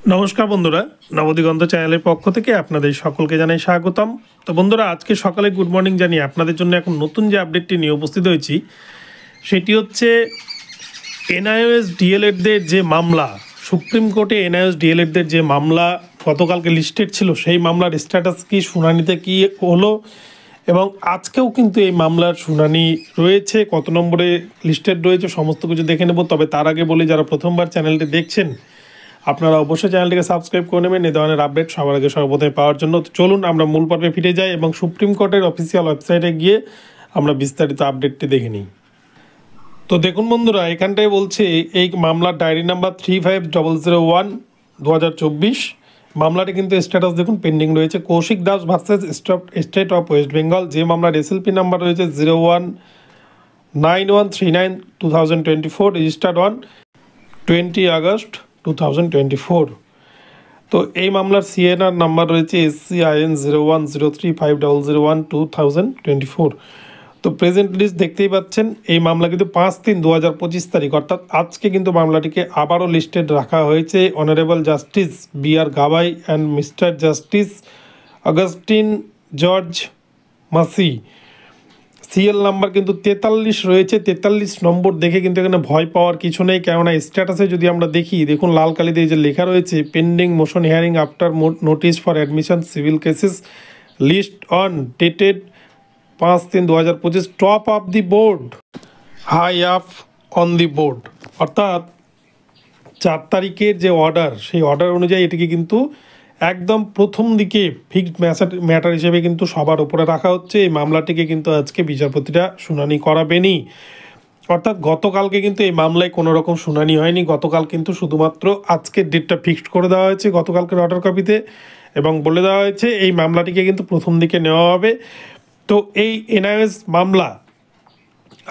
নমস্কার বন্ধুরা, নবদিগন্ত চ্যানেলের পক্ষ থেকে আপনাদের সকলকে জানাই স্বাগতম। তো বন্ধুরা, আজকে সকালে গুড মর্নিং জানিয়ে আপনাদের জন্য এখন নতুন যে আপডেটটি নিয়ে উপস্থিত হয়েছি সেটি হচ্ছে এনআইওএস ডিএলএডদের যে মামলা, সুপ্রিম কোর্টে এনআইওএস ডিএলএডদের যে মামলা গতকালকে লিস্টেড ছিল, সেই মামলার স্ট্যাটাস কি, শুনানিতে কি হলো, এবং আজকেও কিন্তু এই মামলার শুনানি রয়েছে, কত নম্বরে লিস্টেড রয়েছে সমস্ত কিছু দেখে নেব। তবে তার আগে বলি, যারা প্রথমবার চ্যানেলটি দেখছেন আপনারা অবশ্যই চ্যানেলটিকে সাবস্ক্রাইব করে নেবেন এই ধরনের আপডেট সবার আগে সর্বপ্রথমে পাওয়ার জন্য। তো চলুন আমরা মূল পর্বে ফিরে যাই এবং সুপ্রিম কোর্টের অফিসিয়াল ওয়েবসাইটে গিয়ে আমরা বিস্তারিত আপডেটটি দেখে নিই। তো দেখুন বন্ধুরা, এখানটায় বলছে এই মামলার ডায়েরি নাম্বার 350001/2024। মামলাটি কিন্তু স্ট্যাটাস দেখুন পেন্ডিং রয়েছে। Koushik Das versus state of West Bengal, যে মামলার এসএলপি নাম্বার রয়েছে 019139/2024, রেজিস্টার্ড অন 20 আগস্ট 2024। তো এই মামলার সিএনআর নাম্বার রয়েছে SCIN 01035001/2024। তো প্রেজেন্ট লিস্ট দেখতেই পাচ্ছেন। এই মামলা কিন্তু 5/3/2025 তারিখ, অর্থাৎ আজকে কিন্তু মামলাটিকে আবারও লিস্টেড রাখা হয়েছে। Honourable justice BR Gavai and mister justice Augustine George Masih. CL number কিন্তু 43 রয়েছে। 43 নম্বর দেখে কিন্তু এখানে ভয় পাওয়ার কিছু নেই, কেননা স্ট্যাটাসে যদি আমরা দেখি, দেখুন লাল কালি দিয়ে যে লেখা রয়েছে, pending motion hearing after notice for admission civil cases list on dated 5/3/2025, top of the board, high up on the board. অর্থাৎ 4 তারিখের যে অর্ডার, সেই অর্ডার অনুযায়ী এটিকে কিন্তু একদম প্রথম দিকে ফিক্সড ম্যাটার হিসেবে কিন্তু সবার উপরে রাখা হচ্ছে। এই মামলাটিকে কিন্তু আজকে বিচারপতিরা শুনানি করাবেনই। অর্থাৎ গতকালকে কিন্তু এই মামলায় কোনো রকম শুনানি হয়নি। গতকাল কিন্তু শুধুমাত্র আজকের ডেটটা ফিক্সড করে দেওয়া হয়েছে গতকালকের অর্ডার কপিতে, এবং বলে দেওয়া হয়েছে এই মামলাটিকে কিন্তু প্রথম দিকে নেওয়া হবে। তো এই এনআইওএস মামলা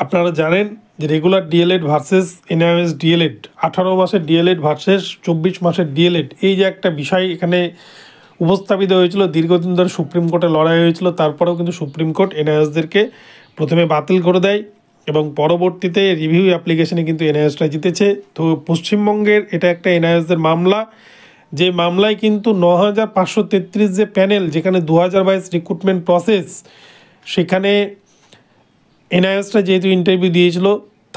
আপনারা জানেন যে regular DElEd versus NIOS DElEd, 18 মাসের ডিএলএড ভার্সেস 24 মাসের ডিএলএড, এই যে একটা বিষয় এখানে উপস্থাপিত হয়েছিল। দীর্ঘদিন ধরে সুপ্রিম কোর্টে লড়াই হয়েছিল, তারপরেও কিন্তু সুপ্রিম কোর্ট এনআইওএসদেরকে প্রথমে বাতিল করে দেয় এবং পরবর্তীতে রিভিউ অ্যাপ্লিকেশনে কিন্তু এনআইওএসটা জিতেছে। তো পশ্চিমবঙ্গের এটা একটা এনআইওএসদের মামলা, যে মামলায় কিন্তু 9533 যে প্যানেল, যেখানে 2022 রিক্রুটমেন্ট প্রসেস, সেখানে এনআইওএসটা যেহেতু ইন্টারভিউ দিয়েছিল,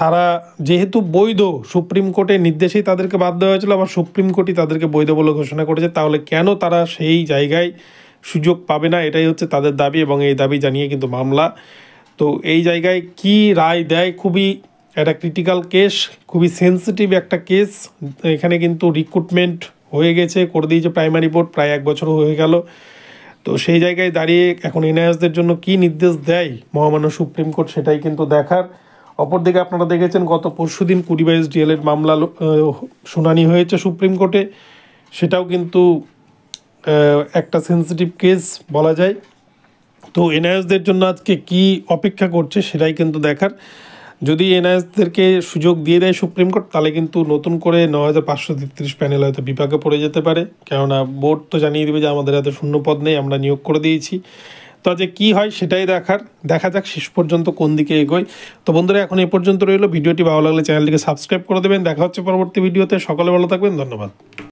তারা যেহেতু বৈধ, সুপ্রিম কোর্টের নির্দেশেই তাদেরকে বাদ দেওয়া হয়েছিল, আবার সুপ্রিম কোর্টই তাদেরকে বৈধ বলে ঘোষণা করেছে, তাহলে কেন তারা সেই জায়গায় সুযোগ পাবে না, এটাই হচ্ছে তাদের দাবি, এবং এই দাবি জানিয়ে কিন্তু মামলা। তো এই জায়গায় কি রায় দেয়, খুবই একটা ক্রিটিক্যাল কেস, খুবই সেন্সিটিভ একটা কেস। এখানে কিন্তু রিক্রুটমেন্ট হয়ে গেছে, করে দিয়েছে প্রাইমারি বোর্ড, প্রায় 1 বছর হয়ে গেল। তো সেই জায়গায় দাঁড়িয়ে এখন এনআইওএসদের জন্য কি নির্দেশ দেয় মহামান্য সুপ্রিম কোর্ট, সেটাই কিন্তু দেখার। অপরদিকে আপনারা দেখেছেন গত পরশুদিন 2022 ডিএলএড মামলা শুনানি হয়েছে সুপ্রিম কোর্টে, সেটাও কিন্তু একটা সেন্সিটিভ কেস বলা যায়। তো এনআইওএসদের জন্য আজকে কি অপেক্ষা করছে সেটাই কিন্তু দেখার। যদি এনআইওএসদেরকে সুযোগ দিয়ে দেয় সুপ্রিম কোর্ট, তাহলে কিন্তু নতুন করে 9533 প্যানেল হয়তো বিপাকে পড়ে যেতে পারে, কেননা বোর্ড তো জানিয়ে দেবে যে আমাদের হাতে শূন্য পদ নেই, আমরা নিয়োগ করে দিয়েছি। তো যে কী হয় সেটাই দেখা যাক শেষ পর্যন্ত কোন দিকে এগোয়। তো বন্ধুরা, এখন এ পর্যন্ত রইল। ভিডিওটি ভালো লাগলে চ্যানেলটিকে সাবস্ক্রাইব করে দেবেন। দেখা হচ্ছে পরবর্তী ভিডিওতে। সকলে ভালো থাকবেন, ধন্যবাদ।